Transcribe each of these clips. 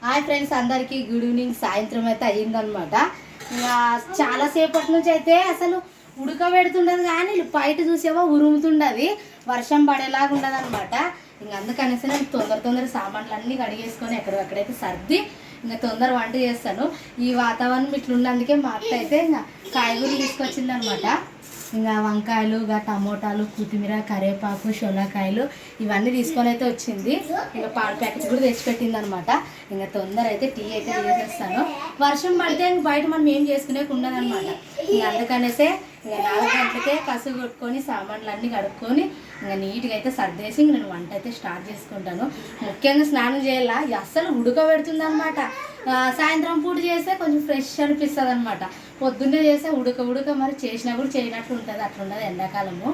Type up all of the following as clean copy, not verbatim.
Hi friends, అందరికీ good evening. సాయంత్రం అయితే అయ్యిందనమాట. ఇంకా చాలాసేపటి నుంచి అయితే అసలు ఉడకబెడుతుండదు, కానీ బయట చూసేవో ఉరుముతుండదు, వర్షం పడేలాగా ఉండదన్నమాట. ఇంక అందుకనేసి నేను తొందర సామాన్లు అన్నీ కడిగేసుకొని ఎక్కడెక్కడైతే సర్ది ఇంకా తొందర వంట చేస్తాను. ఈ వాతావరణం ఇట్లున్నందుకే మా అత్త అయితే ఇంకా కాయగూరలు తీసుకొచ్చిందనమాట. ఇంకా వంకాయలు, ఇంకా టమోటాలు, కొత్తిమీర, కరివేపాకు, సొలకాయలు ఇవన్నీ తీసుకొని అయితే వచ్చింది. ఇంకా పాల ప్యాకెట్ కూడా తెచ్చిపెట్టింది అనమాట. ఇంకా తొందర అయితే టీ అయితే చేసేస్తాను. వర్షం పడితే ఇంక బయట మనం ఏం చేసుకునే ఉండదనమాట. ఇంకా అందుకనేసే ఇంకా 4 గంటలకే కసుగు కొట్టుకొని సామాన్లు అన్నీ కడుక్కొని ఇంకా నీట్గా అయితే సర్దేసి నేను వంట అయితే స్టార్ట్ చేసుకుంటాను. ముఖ్యంగా స్నానం చేయాల, అస్సలు ఉడకబెడుతుంది అనమాట. సాయంత్రం పూట చేస్తే కొంచెం ఫ్రెష్ అనిపిస్తుంది అనమాట. పొద్దున్నే చేస్తే ఉడక మరి చేసినా కూడా చేయనట్లు ఉంటుంది, అట్లుండదు ఎండాకాలము.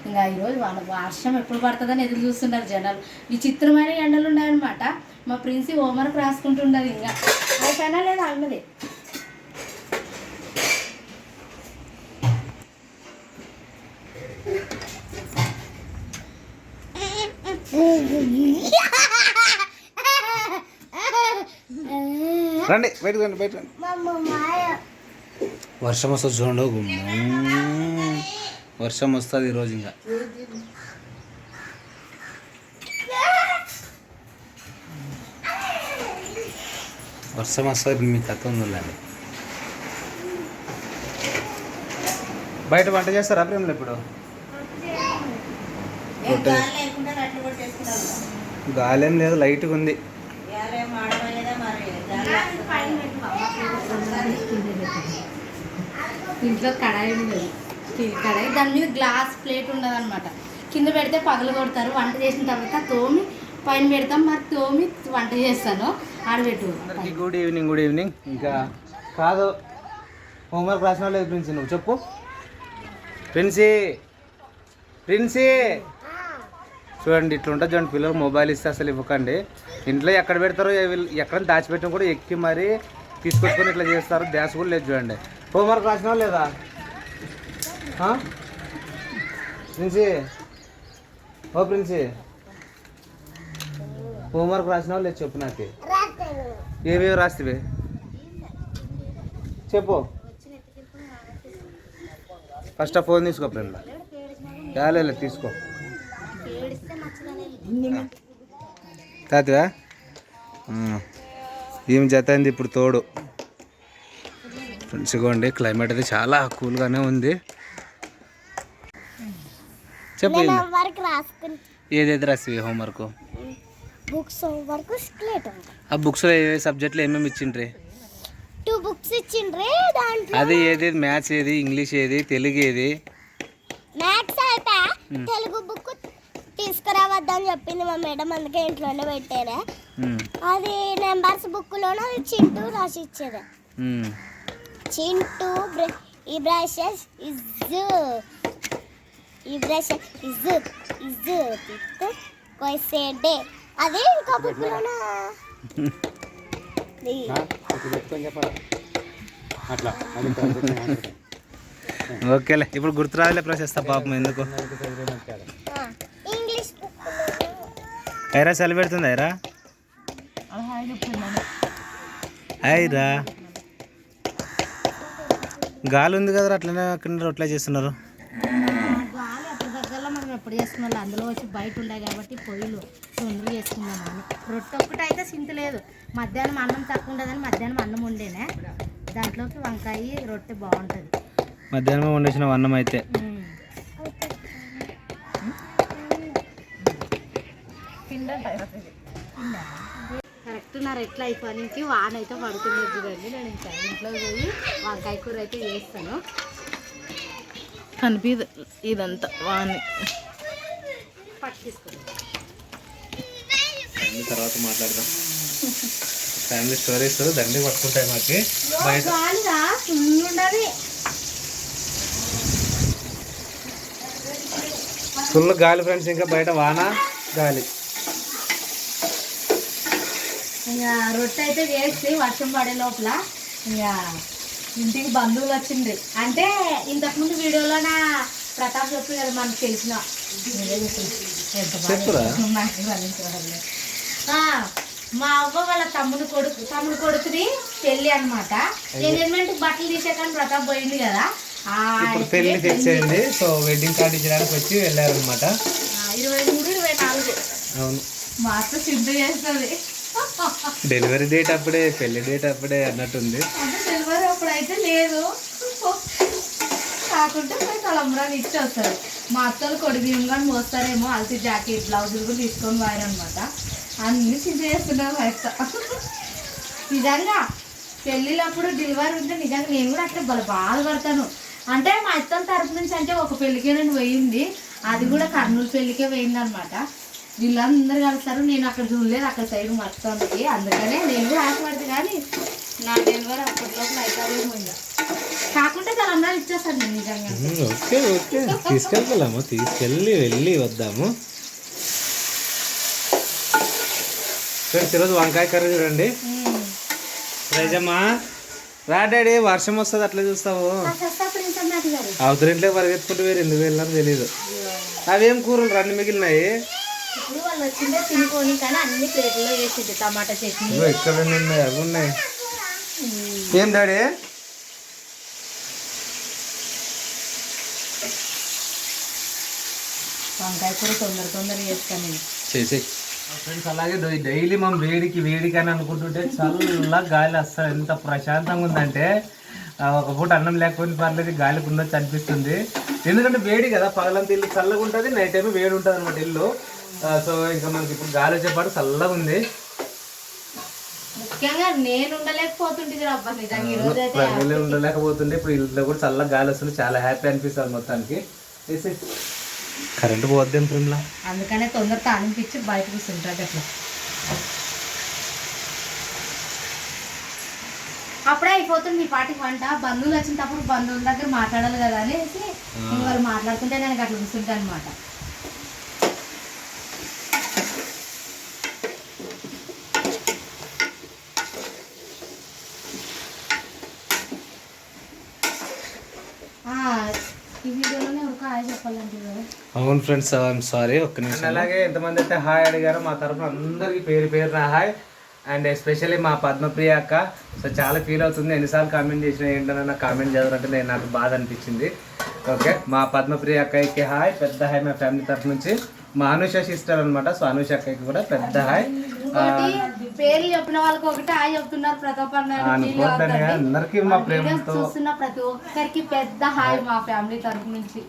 ఇంకా ఈరోజు వర్షం ఎప్పుడు పడుతుందని ఎదురు చూస్తున్నారు జనాలు. విచిత్రమైన ఎండలు ఉన్నాయన్నమాట. మా ప్రిన్సి హోంవర్క్ రాసుకుంటుండదు. ఇంకా అయిపోయినా లేదా అన్నది. రండి బయటకు రండి, బయట రండి. వర్షం వస్తుంది చూడండి. వర్షం వస్తుంది ఈరోజు. ఇంకా వర్షం వస్తుంది, మీ కథ ఉందండి. బయట వంట చేస్తారా ప్రేమలో? ఇప్పుడు గాలి ఏం లేదు, లైట్గా ఉంది. ఇంట్లో కడాయి ఉండదు, స్టీల్ కడాయి, దాని మీద గ్లాస్ ప్లేట్ ఉండదు అనమాట. కింద పెడితే పగలు కొడతారు. వంట చేసిన తర్వాత తోమి పైన పెడతాం, మరి తోమి వంట చేస్తాను. ఆడబెట్టు. Good evening. Good evening. ఇంకా కాదు, హోంవర్క్ రాసిన లేదు ప్రిన్సీ? నువ్వు చెప్పు ప్రిన్సీ. చూడండి ఇట్లా ఉంటుంది చూడండి. పిల్లలు మొబైల్ ఇస్తే అసలు ఇవ్వకండి. ఇంట్లో ఎక్కడ పెడతారో ఎక్కడ దాచిపెట్టిన కూడా ఎక్కి మరీ తీసుకొచ్చుకొని ఇట్లా చేస్తారు. డ్యాన్స్ కూడా లేదు చూడండి. హోంవర్క్ రాసినా లేదా ప్రిన్సీ? ఓ ప్రిన్సీ, హోంవర్క్ రాసినావు లేదు చెప్పు నాకు. ఏమేమి రాస్తే చెప్పు. ఫస్ట్ ఆ ఫోన్ తీసుకో ఫ్రెండ్. లేదు తీసుకో. తాతవా ఏం జత అయింది ఇప్పుడు తోడు. ఫ్రెండ్స్ ఇగోండి, క్లైమేట్ అయితే చాలా కూల్గానే ఉంది. చెప్పు ఏదైతే రాసివి హోంవర్క్? ఆ బుక్స్లో ఏ సబ్జెక్ట్లో ఏమేమి ఇచ్చిండ్రి? 2 books ఇచ్చిండ్రి. అది ఏది? మ్యాథ్స్ ఏది, ఇంగ్లీష్ ఏది, తెలుగు ఏది? మ్యాథ్స్ అయిపోయా, తెలుగు బుక్ తీసుకురావద్దని చెప్పింది మా మేడం, అందుకే ఇంట్లోనే పెట్టారా. అది నెంబర్స్ బుక్ లోనే చింటూ రాసి ఇచ్చేది. చింటూ ఈ బ్రషెస్ డే అదే ఇంకా బుక్ లోనే. ఓకేలే, ఇప్పుడు గుర్తురాలే ప్రశస్త పాపం ఎందుకు. ఇంగ్లీష్ ఐరా చలి పెడుతుంది. ఐరా గాలి ఉంది కదా, అట్లనే అక్కడ రొట్లా చేస్తున్నారు. గాలి అప్పుడు దగ్గరలో మనం ఎప్పుడు చేసుకున్నాం, అందులో వచ్చి బయట ఉండే కాబట్టి పొయ్యిలు తొందరగా చేసుకున్నామని. రొట్టె ఒక్కటి అయితే సింత లేదు. మధ్యాహ్నం అన్నం తక్కువ ఉండదని మధ్యాహ్నం అన్నం వండేనే, దాంట్లోకి వంకాయ రొట్టె బాగుంటుంది. మధ్యాహ్నం వండేసిన అన్నం అయితే కరెక్ట్. నా రెట్ల అయిపోయి వాన అయితే పడుతుంది చూడండి. నేను ఇంకా ఇంట్లో పోయి వంకాయ కూర అయితే చేస్తాను. కనిపిదు ఇదంతా వాని పట్టు తీసుకుంటాం. తర్వాత మాట్లాడదాం. ఫ్యామిలీ స్టోరీస్ దండి పట్టుకుంటాయి మాకు. గాలిగా ఫుల్ ఉండదు, ఫుల్ గాలి ఫ్రెండ్స్. ఇంకా బయట వాన గాలి. ఇంకా రొట్టె అయితే చేసి వర్షం పడే లోపల ఇంకా ఇంటికి బంధువులు వచ్చిండ్రు. అంటే ఇంతకుముందు వీడియోలో నా ప్రతాప్ చెప్పు కదా మనకు తెలిసిన మా అవ్వ వాళ్ళ తమ్ముడు కొడుకుది పెళ్లి అనమాట. ఎంగేజ్మెంట్ బట్టలు తీసేకాని ప్రతాప్ పోయింది కదా, ఇప్పుడు పెళ్లి ఫిక్స్ అయింది. సో వెడ్డింగ్ కార్డ్ ఇచ్చడానికి వచ్చి వెళ్ళారనమాట. 23, 24. అవును, మా అత్త సిద్ధ చేస్తుంది. డెలివరీ డేట్ అప్పుడే, పెళ్లి డేట్ అప్పుడే అన్నట్టుంది. అంటే డెలివరీ అప్పుడైతే లేదు, కాకుంటే పోయి తలంబరాలు ఇచ్చి వస్తారు. మా అత్తలు కొడి బియ్యం కానీ మోస్తారేమో, అల్సి జాకెట్ బ్లౌజులు కూడా తీసుకొని పోయారనమాట. అన్నీ సిద్ధ చేస్తున్నారు మా అత్త. నిజంగా పెళ్ళిళ్ళప్పుడు డెలివరీ ఉంటే నిజంగా నేను కూడా అట్లా బాధపడతాను. అంటే మా అత్తల తరపు నుంచి అంటే ఒక పెళ్ళికే నేను పోయింది, అది కూడా కర్నూలు పెళ్ళికే పోయింది అనమాట. వీళ్ళందరూ కలుస్తారు, నేను అక్కడ చూడలేదు, అక్కడ సైడ్ మొత్తానికి. అందుకనే నేను కూడా ఆశపడితే కానీ నా డెలివరీ అప్పట్లోపు అయితే పోయింది. కాకుంటే తలంబరాలు ఇచ్చేస్తాను నేను నిజంగా. ఓకే ఓకే, తీసుకెళ్ళాము, వెళ్ళి వద్దాము. ఫ్రెండ్స్ ఈరోజు వంకాయ కర్రీ చూడండి. రైజమ్మా రా డాడీ, వర్షం వస్తుంది అట్లా చూస్తావు. అవతల ఇంట్లో పరిగెత్తుకుంటూ వేరు ఎందుకు వెళ్ళినారో తెలీదు. అవేం కూరలు 2 మిగిలినాయి. ఇప్పుడు వాళ్ళు వచ్చిందే తినుకొని, కానీ అన్ని ప్లేట్లో వేసింది. టమాటా చట్నీ ఎక్కడ ఉన్నాయి, అవి ఉన్నాయి. ఏం డాడీ? వంకాయ కూర తొందరగా చేస్తాను నేను. చేసే ఫ్రెండ్స్, అలాగే డైలీ మనం వేడికి అని అనుకుంటుంటే చల్లగా గాలి వస్తుంది. ఎంత ప్రశాంతంగా ఉందంటే ఒక పూట అన్నం లేకపోతే పర్లేదు, గాలికి ఉండొచ్చు అనిపిస్తుంది. ఎందుకంటే వేడి కదా, పగలంతా ఇల్లు చల్లగా ఉంటుంది, నైట్ టైం వేడి ఉంటుంది అనమాట ఇల్లు. సో ఇంకా మనకి ఇప్పుడు గాలి వచ్చేపాటు చల్లగా ఉంది. ముఖ్యంగా నేను ఉండలేకపోతుండే, ఇప్పుడు ఇల్లు కూడా చల్లగా గాలి వస్తుంది, చాలా హ్యాపీ అనిపిస్తుంది మొత్తానికి. కరెంట్ పోద్దేం ఫ్రెండ్లా, అందుకనే తొందర తానిపించి బయట కూర్చుంటుంది. అట్లా అప్పుడే అయిపోతుంది ఈ పాటికి వంట. బంధువులు వచ్చినప్పుడు బంధువుల దగ్గర మాట్లాడాలి కదా అనేసి వాళ్ళు మాట్లాడుతుంటే నేను అట్లా కూర్చుంటాను అనమాట. ఈ వీడియోలోనే ఒక హాయ్ చెప్పాలంటే కదా. అవును ఫ్రెండ్స్, ఐఎమ్ సారీ, ఒక్క నిమిషం. అలాగే ఎంతమంది అయితే హాయ్ అడిగారో మా తరఫున అందరికీ పేరున హాయ్. అండ్ ఎస్పెషల్లీ మా పద్మప్రియ అక్క. సో చాలా ఫీల్ అవుతుంది, ఎన్నిసార్లు కామెంట్ చేసినా ఏంటన్నా నాకు కామెంట్ చదవాలంటే నాకు బాధ అనిపించింది. ఓకే, మా పద్మప్రియ అక్కకి హాయ్, పెద్ద హాయ్ మా ఫ్యామిలీ తరఫు నుంచి. మా అనుష సిస్టర్ అనమాట, సో అనుష అక్కకి కూడా పెద్ద హాయ్. పేరు చెప్పిన వాళ్ళకి ఒకటి హాయ్ చెప్తున్నారు. ప్రతి అందరికి మా ప్రేమతో చూస్తున్న ప్రతి ఒక్కరికి పెద్ద హాయ్ మా ఫ్యామిలీ తరఫు నుంచి.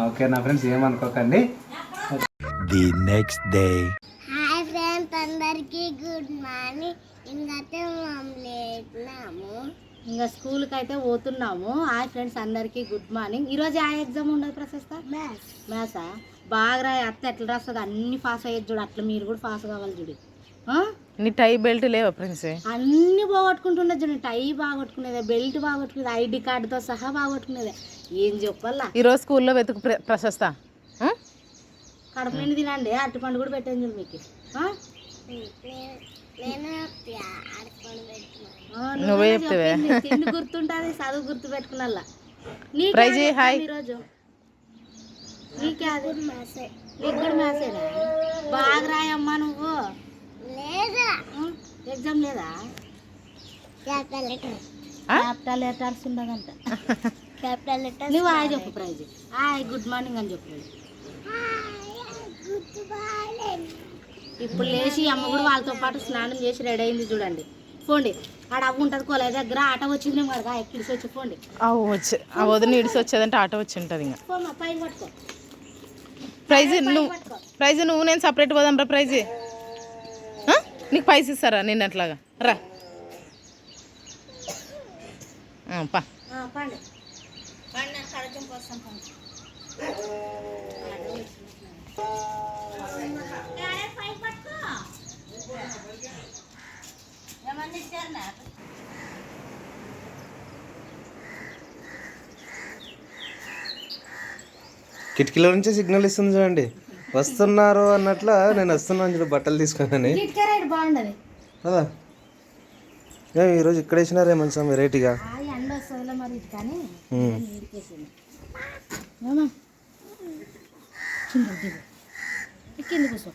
ఓకే నా ఫ్రెండ్స్, ఏమనుకోకండి. The next day. Hi friends, అందరికీ గుడ్ మార్నింగ్. ఇంకైతే మనం లేతున్నాము, ఇంకా స్కూల్కి అయితే పోతున్నాము. హాయ్ ఫ్రెండ్స్, అందరికీ గుడ్ మార్నింగ్. ఈరోజు ఆ ఎగ్జామ్ ఉండదు ప్రశస్త, మ్యాథ్సా. బాగా రాయి, అత్త ఎట్లా రాస్తుంది అన్ని పాస్ అయ్యేది చూడు, అట్లా మీరు కూడా పాస్ కావాలి చూడు. నీ టై బెల్ట్ లేవా ఫ్రెండ్స్? అన్ని బాగొట్టుకుంటున్నది చూడండి. టై బాగొట్టుకునేదే, బెల్ట్ బాగొట్టుకునేది, ఐడి కార్డుతో సహా బాగొట్టుకునేదే. ఏం చెప్పాలా? ఈరోజు స్కూల్లో వెతుకు ప్రశస్త. కడుపు నిండి తినండి, అరటిపండు కూడా పెట్టాను చూడు మీకు. నువ్వే చెప్తావే. తిండి గుర్తుంటుంది, చదువు గుర్తు పెట్టుకున్నా. ఈరోజు నీకే అది, నీకు కూడా మ్యాథ్సేనా? బాగా రాయమ్మా నువ్వు. లేదా ఎగ్జామ్ లేదా? క్యాపిటల్ లెటర్స్ ఉండదంట. Capital letter. నువ్వు హాయ్ చెప్పు ప్రైజ్. హాయ్ గుడ్ మార్నింగ్ అని చెప్పు. ఇప్పుడు లేచి అమ్మ కూడా వాళ్ళతో పాటు స్నానం చేసి రెడీ అయింది చూడండి. పోండి, ఆడ అవ్వ ఉంటుంది కొలై దగ్గర, ఆట వచ్చింది కదా, ఎక్కిడిసి వచ్చి పోండి. ఆ వదిన ఇడిసి వచ్చేదంటే ఆటో వచ్చి ఉంటుంది. ఇంకా పోమ్మా, పైన పట్టుకో. ప్రైజ్ నువ్వు నేను సపరేట్ పోదాం రా. ప్రైజ్ నీకు పైసలు ఇస్తారా నిన్న అట్లాగా? రా పా. పండి కిటికీలో నుంచే సిగ్నల్ ఇస్తుంది చూడండి, వస్తున్నారు అన్నట్ల. నేను వస్తున్నాను చూడు, బట్టలు తీసుకున్నాను బాగుండదు కదా. ఈరోజు ఇక్కడ వేసినారే మంచిగా వెరైటీగా. ఎండ వస్తుందిలే మరి, కానీ కింద కూర్చో.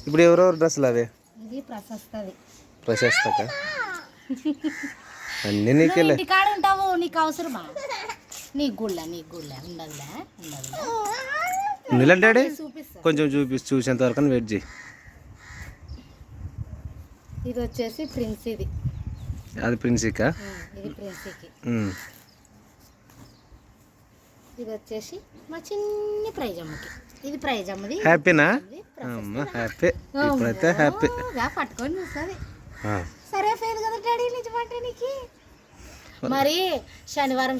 ఇప్పుడు ఎవరెవరు డ్రెస్సులు అవే ఇది ప్రశస్తది. ప్రశస్తక అన్నీ నీకెళ్ళే ఇంటికాడ ఉంటావు, నీకు అవసరమా? నీకు గుళ్ళ ఉండదులే. నిలంటాడే చూపిస్తా. కొంచెం చూసేంత వరకు వెయిట్ చేయి. ఇది వచ్చేసి ప్రిన్స్. ఇది అది ప్రిన్సికా? ఇది ప్రిన్సీకి. ఇది వచ్చేసి మా చిన్ని ప్రైజమ్మకి. ఇది ప్రైజమ్మది. హ్యాపీనా? అమ్మ హ్యాపీ, ఇప్పుడైతే హ్యాపీ. పట్టుకొని చూస్తుంది. సరే ఫేర్ కదా డాడీ నిజమంటే నీకు. మరి శనివారం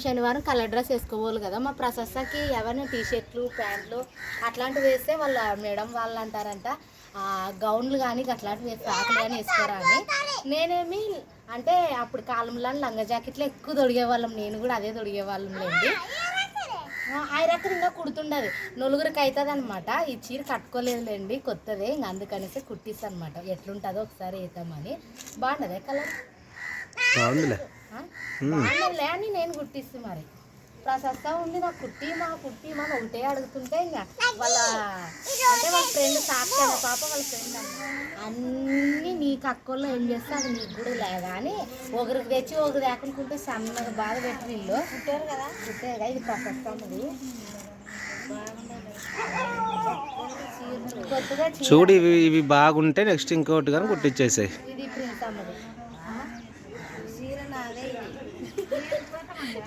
కలర్ డ్రెస్ వేసుకోవాలి కదా. మా ప్రశస్తకి ఎవరైనా టీషర్ట్లు ప్యాంట్లు అట్లాంటివి వేస్తే వాళ్ళ మేడం వాళ్ళు అంటారంట గౌన్లు కానీ అట్లాంటివి ఫ్రాక్లు కానీ వేసుకోరా అని. నేనేమి అంటే అప్పుడు కాలంలో లంగా జాకెట్లు ఎక్కువ తొడిగేవాళ్ళం, నేను కూడా అదే తొడిగేవాళ్ళం లేండి. ఐరక్కర్ ఇంకా కుడుతుండదు, నలుగురికి అవుతుంది అనమాట. ఈ చీర కట్టుకోలేదులేండి, కొత్తదే, ఇంక అందుకనేసి కుట్టిస్తా అనమాట. ఎట్లుంటుందో ఒకసారి వేద్దామని. బాగుండదే కలర్? బాగుందిలే. బాగుండలే అని నేను కుట్టిస్తే మరి ప్రశస్త ఉంది నాకు కుట్టి మా ఒకటే అడుగుతుంటే ఇంకా వాళ్ళ అంటే వాళ్ళ ఫ్రెండ్ సాక్షి అనే పాప వాళ్ళ ఫ్రెండ్ అన్నీ నీకు అక్కల్లో ఏం చేస్తే అది నీకు కూడా లేదా అని ఒకరికి తెచ్చి ఒకరు లేకుంటుంటే సన్నగా బాగా పెట్టి వీళ్ళు కుట్టారు కదా. ఇది ప్రశస్తది. కొత్తగా చూడు ఇవి బాగుంటే నెక్స్ట్ ఇంకోటి కానీ కుట్టించేసాయి. ఇది ప్రిన్స్ అమ్మది.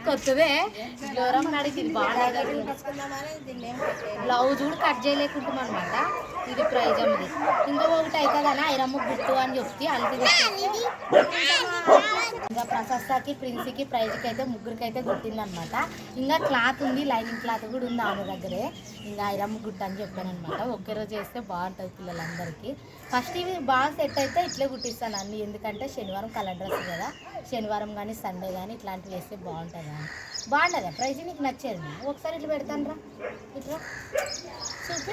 కొత్తదే జ్వరం నడికి ఇది బాగా బ్లౌజ్ కూడా కట్ చేయలేకుంటాం అనమాట. ఇది ప్రైజ్ అమ్మది. ఇంకా ఒకటి అవుతుందని ఐరమ్మ గుర్తు అని చెప్తే అందుకు ఇంకా ప్రశస్తకి ప్రిన్స్కి ప్రైజ్కి అయితే ముగ్గురికి అయితే గుట్టింది అనమాట. ఇంకా క్లాత్ ఉంది, లైనింగ్ క్లాత్ కూడా ఉంది ఆమె దగ్గరే. ఇంకా ఐరమ్మ గుట్టు అని చెప్పాను అనమాట. ఒకే రోజు వేస్తే బాగుంటుంది పిల్లలందరికీ. ఫస్ట్ ఇవి బాగా సెట్ అయితే ఇట్లే కుట్టిస్తాను అన్నీ, ఎందుకంటే శనివారం కలర్ డ్రెస్ కదా. శనివారం కానీ సండే కానీ ఇట్లాంటివి వేస్తే బాగుంటుంది అని. బాగుంటుందా ప్రైజ్? నీకు నచ్చేది ఒకసారి ఇట్లా పెడతాను రా, ఇట్లా చూపి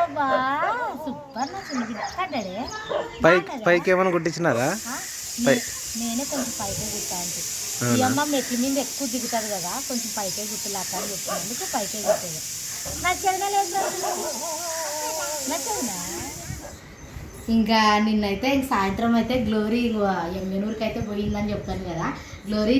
అబ్బా సూపర్. నా చిన్న కడ్డాడే పైకి ఏమైనా కుట్టించినారా? నేనే కొంచెం పైకే కుట్టాను. ఈ అమ్మ మెట్ల మీద ఎక్కువ దిగుతుంది కదా, కొంచెం పైకే గుర్తులేక అని చెప్పినందుకు పైకే గుర్తుంది. నచ్చదుగా లేదు, నచ్చదునా? ఇంకా నిన్నైతే ఇంక సాయంత్రం అయితే గ్లోరీ ఎమ్మెనూరుకి అయితే పోయిందని చెప్పాను కదా. గ్లోరీ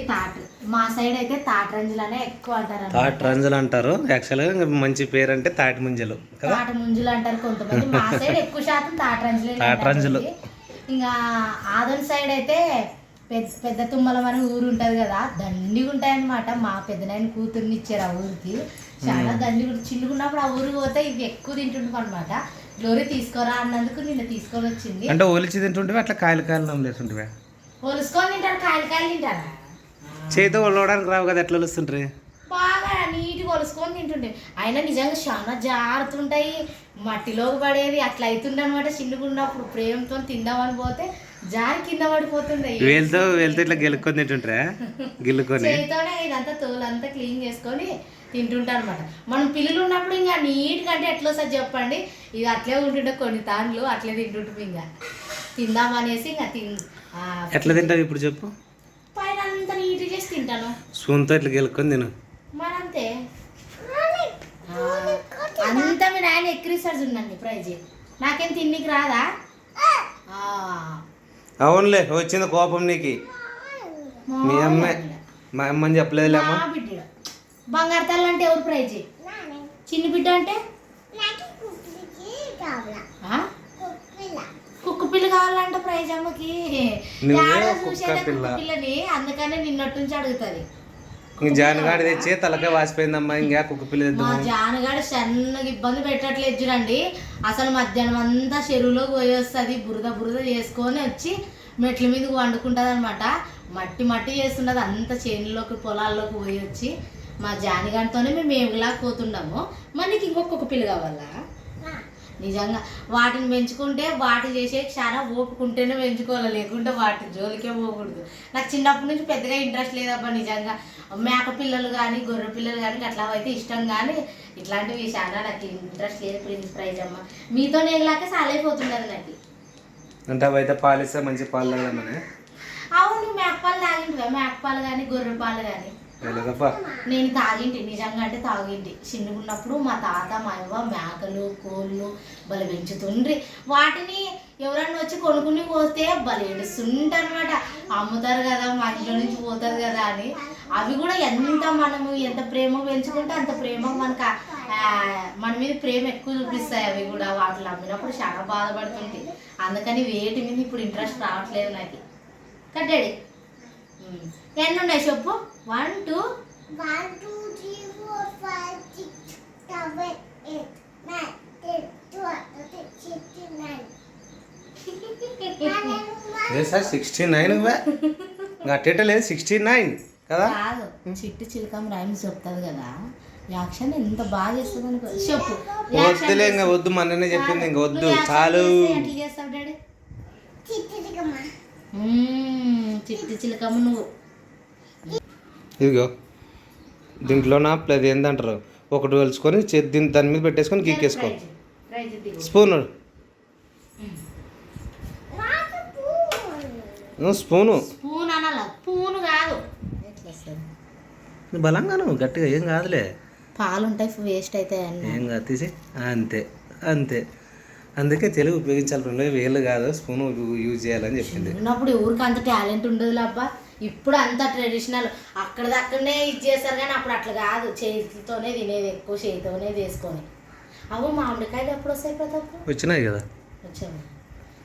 మా సైడ్ అయితే తాటరంజులనే ఎక్కువ అంటారు. తాటరంజులు అంటారు యాక్చువల్గా, మంచి పేరు అంటే తాటి ముంజలు. తాటి ముంజులు అంటారు కొంతమంది. మా సైడ్ ఎక్కువ శాతం తాటరంజులు. ఇంకా ఆదోని సైడ్ అయితే పెద్ద తుమ్మలం అని ఊరు ఉంటుంది కదా, దండిగా ఉంటాయన్నమాట. మా పెద్దనాయన కూతుర్ని ఇచ్చారు ఆ ఊరికి. చాలా దండిగా చిన్నగున్నప్పుడు ఆ ఊరికి పోతే ఇవి ఎక్కువ తింటుంటాం అనమాట. గ్లోరీ తీసుకోరా అన్నందుకు నిన్న తీసుకొని వచ్చింది. అంటే ఒలిచి తింటుంటే అట్లా కాయలు నమ్మలేస్తుంటే ఒలుసుకొని తింటారు, కాయలు తింటారా? చేతితో ఒలవడానికి రావు కదా, ఎట్లా ఒలుస్తుంటారు? బాగా నీట్గా ఒలుసుకొని తింటుంటే. అయినా నిజంగా చాలా జారుతుంటాయి, మట్టిలోకి పడేది అట్లా అవుతుండే అనమాట. చిన్నగున్నప్పుడు ప్రేమతో తిందామని పోతే జారి కింద పడిపోతుండే. వేలుతో ఇట్లా గెలుక్కొని తింటుంటారా? గిల్లుకొని చేతితోనే ఇదంతా తోలంతా క్లీన్ చేసుకొని తింటుంటారు అనమాట. మనం పిల్లలు ఉన్నప్పుడు ఇంకా నీట్గా అంటే ఎట్లా వస్తుంది చెప్పండి. ఇది అట్లే ఉంటుంటే కొన్ని తాన్లు అట్లే తింటుంటాం. ఇంకా తిందామనేసి ఇంకా ఎట్లా తింటావు ఇప్పుడు చెప్పు? పైన అంతా నీట్గా చేసి తింటాను. స్పూన్తో ఇట్లా గెలుక్కొని తిను. మరంతే అంతా మీ నాయన ఎక్కిరిస్తాడు చూడండి ప్రైజ్. నాకేం తిన్నికి రాదా? అవునులే, వచ్చింది కోపం నీకు. మీ అమ్మాయి మా అమ్మని చెప్పలేదులేమ్మా. బిడ్డ బంగారు తల్లి అంటే ఎవరు ప్రైజ్? చిన్ని బిడ్డ అంటే కుక్క పిల్ల కావాలంటే ప్రైజ్ అమ్మకి. చూసేదే కుక్క పిల్లని, అందుకనే నిన్నట్టు నుంచి అడుగుతుంది. జానగాడి తెచ్చి తలకాయ వాసిపోయిందమ్మా, ఇంకా కుక్క పిల్ల. మా జానగాడు సన్నగా ఇబ్బంది పెట్టట్లేదు చూడండి. అసలు మధ్యాహ్నం అంతా చెరువులోకి పోయి వస్తుంది, బురద చేసుకొని వచ్చి మెట్ల మీదకి వండుకుంటుంది అనమాట. మట్టి చేస్తున్నది అంత చేనులోకి పొలాల్లోకి పోయి వచ్చి. మా జానిగాడితోనే మేము ఏమిలాకపోతున్నాము. మరి నీకు ఇంకొక పిల్ల కావాలా? నిజంగా వాటిని పెంచుకుంటే వాటి చేసే చాలా ఓపుకుంటేనే పెంచుకోవాలి, లేకుంటే వాటి జోలికే పోకూడదు. నాకు చిన్నప్పటి నుంచి పెద్దగా ఇంట్రెస్ట్ లేదబ్బా నిజంగా. మేక పిల్లలు కానీ గొర్రె పిల్లలు కానీ అట్లా అయితే ఇష్టం, కానీ ఇట్లాంటివి చాలా నాకు ఇంట్రెస్ట్ లేదు. ప్రైజ్ అమ్మ మీతో నేలాక సాలైపోతున్నది నాకు. అంటే అవి అయితే పాలిస్తే మంచి పాలు తాగమని. అవును మేకపాలు తాగింటివా? మేకపాలు కానీ గొర్రె పాలు కానీ వెళ్ళదప్పా. నేను తాగింటి, నిజంగా అంటే తాగింటి. చిన్నగున్నప్పుడు మా తాత మా అవ్వ మేకలు కోళ్ళు బలి పెంచుతుండ్రి. వాటిని ఎవరన్నా వచ్చి కొనుక్కుని పోతే బలి ఏడుస్తుంటనమాట. అమ్ముతారు కదా, మా ఇంట్లో నుంచి పోతుంది కదా అని. అవి కూడా మనము ఎంత ప్రేమ పెంచుకుంటే అంత ప్రేమ మనకు మన మీద ప్రేమ ఎక్కువ చూపిస్తాయి. అవి కూడా వాటిని అమ్మినప్పుడు చాలా బాధపడుతుంటే, అందుకని వేటి మీద ఇప్పుడు ఇంట్రెస్ట్ రావట్లేదు నాకు. కట్టాడి ఎన్ని ఉన్నాయి చెప్పు? 1 2 1 2 3 4 5 6 7 8 9 10 12 13 14 సార్ 69 అట్టేట లేదు 69 కదా. కాదు, చిట్టు చిలకం రైమ్స్ చెప్తుంది కదా, యాక్షన్ ఎంత బాగా చేస్తుంది అనుకో. చెప్పు వద్దులే, ఇంకా వద్దు, మొన్ననే చెప్పింది, ఇంకా వద్దు, చాలు. ఎట్లా చేస్తావు డాడీ? చిట్టిదిగమ్మ చిట్టు చిలకమ్మ నువ్వు. ఇదిగో దీంట్లో నా ప్లస్ ఏందంటారు, ఒకటి వలుచుకొని దీని దాని మీద పెట్టేసుకొని గీకేసుకో. స్పూను స్పూను స్పూన్ అనాల, పూను కాదు. ఎట్లా వస్తుంది? బలంగాను గట్టిగా ఏం కాదులే. పాలు ఉంటాయి, వేస్ట్ అవుతాయి అన్నీ. ఏం కాదు, తీసి అంతే అంతే. అందుకే తెలుగు ఉపయోగించాలి, వేళ్ళు కాదు స్పూన్ యూజ్ చేయాలని చెప్పింది. ఉన్నప్పుడు ఊరికి అంత టాలెంట్ ఉండదు అబ్బా. ఇప్పుడు అంత ట్రెడిషనల్ అక్కడదక్కడనే ఇది చేస్తారు, కానీ అప్పుడు అట్లా కాదు. చేతితోనే తినేది, ఎక్కువ చేతితోనే తీసుకొని. అవు మామిడికాయలు ఎప్పుడు వస్తాయి ప్రతాప్? వచ్చినాయి కదా. వచ్చాము,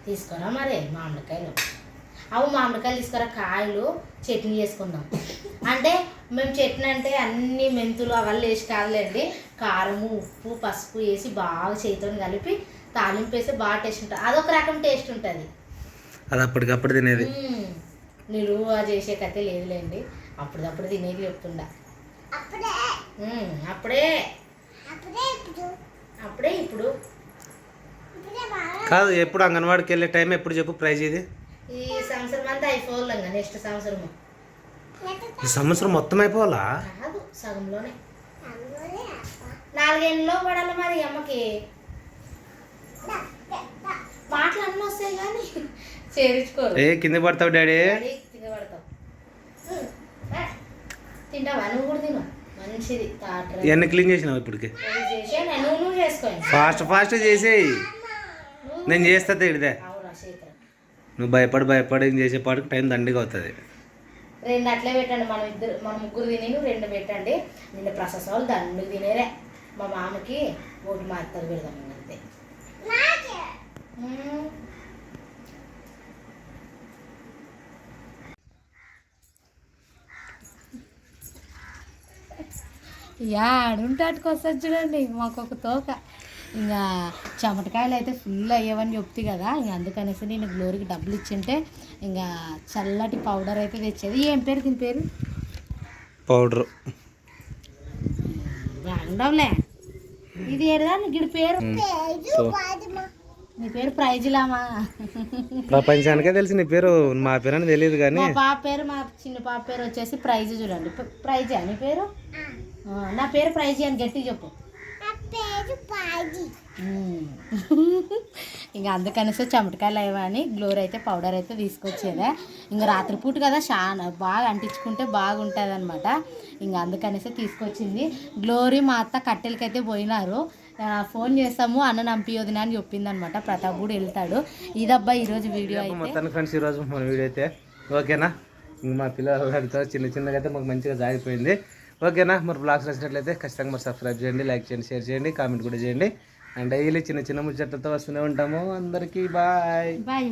తీసుకోరా మరి మామిడికాయలు. అవు మామిడికాయలు తీసుకురా, కాయలు చట్నీ చేసుకుందాం. అంటే మేము చట్నీ అంటే అన్ని మెంతులు అవన్నీ వేసి కాదులేండి, కారము ఉప్పు పసుపు వేసి బాగా చేతితో కలిపి తాలింపు వేసి బాగా టేస్ట్ ఉంటుంది. అదొక రకం టేస్ట్ ఉంటుంది. అది అప్పటికప్పుడు తినేది. నిలువ చేసే కథ లేదులేండి, అప్పుడప్పుడు తినేది చెప్తుండా. అప్పుడే ఇప్పుడు కాదు, ఎప్పుడు అంగన్వాడికి వెళ్ళే టైం ఎప్పుడు చెప్పు, ప్రైజ్ ఇది. ఈ సంవత్సరం అంతా అయిపోవాలంగా, నెక్స్ట్ సంవత్సరము. ఈ సంవత్సరం మొత్తం అయిపోవాలా? కాదు, సగంలోనే 4 ఏళ్ళలో పడాలి మరి అమ్మకి. మాటలు అన్నీ వస్తాయి కానీ చేరించుకోరు. ఏ కింద పడతావు డాడీ? కింద పడతావు. తింటావా? నువ్వు కూడా తిను, మంచిది. ఇవన్నీ క్లీన్ చేసినావు ఇప్పటికి? చేసే నువ్వు చేసుకోండి, ఫాస్ట్ చేసేయి. నేను చేస్తా ఇడిదే. అవునా చేతులు నువ్వు భయపడి చేసేపాటికి టైం దండిగా అవుతుంది. 2 అట్లే పెట్టండి, మన ముగ్గురు తిని 2 పెట్టండి. నిన్న ప్రసస్ వాళ్ళు దండు తినేరే. మా మామకి ఒకటి మాత్రం పెడదాం అంతే. ఆడుంటాటికి వస్తుంది చూడండి, మాకు ఒక తోక. ఇంకా చెమటకాయలు అయితే ఫుల్ అయ్యేవని చెప్తే కదా, ఇంకా అందుకనేసి నేను గ్లోరీకి డబ్బులు ఇచ్చింటే ఇంకా చల్లటి పౌడర్ అయితే తెచ్చేది. ఏం పేరు దీని పేరు? పౌడర్ ఉండవులే. ఇది ఏదా గిడి పేరు? నీ పేరు ప్రైజ్లామా? ప్రపంచానికే తెలిసి నీ పేరు, మా పేరు అని తెలియదు కానీ. మా పాప పేరు, మా చిన్న పాప పేరు వచ్చేసి ప్రైజ్. చూడండి, ప్రైజా నీ పేరు? నా పేరు ప్రైజ్ అని గట్టిగా చెప్పు. ఇంకా అందుకనేసి చెమటకాయలు అయ్యని గ్లోరీ అయితే పౌడర్ అయితే తీసుకొచ్చేదే. ఇంకా రాత్రిపూట కదా చాలా బాగా అంటించుకుంటే బాగుంటుంది అనమాట. ఇంకా అందుకనేసి తీసుకొచ్చింది. గ్లోరీ మా అత్త కట్టెలకైతే పోయినారు, ఫోన్ చేస్తాము అన్న నంపియోదిన అని చెప్పింది అనమాట. ప్రతాప్ కూడా వెళ్తాడు. ఇదబ్బా ఈరోజు వీడియో అయితే. మొత్తం ఫ్రెండ్స్ ఈరోజు మన వీడియో అయితే ఓకేనా. ఇంక మా పిల్లలతో చిన్నగా అయితే మాకు మంచిగా సాగిపోయింది. ఓకేనా. మరి బ్లాగ్స్ నచ్చినట్లయితే ఖచ్చితంగా మరి సబ్స్క్రైబ్ చేయండి, లైక్ చేయండి, షేర్ చేయండి, కామెంట్ కూడా చేయండి. అండ్ డైలీ చిన్న ముచ్చట్లతో వస్తూనే ఉంటాము. అందరికీ బాయ్ బాయ్.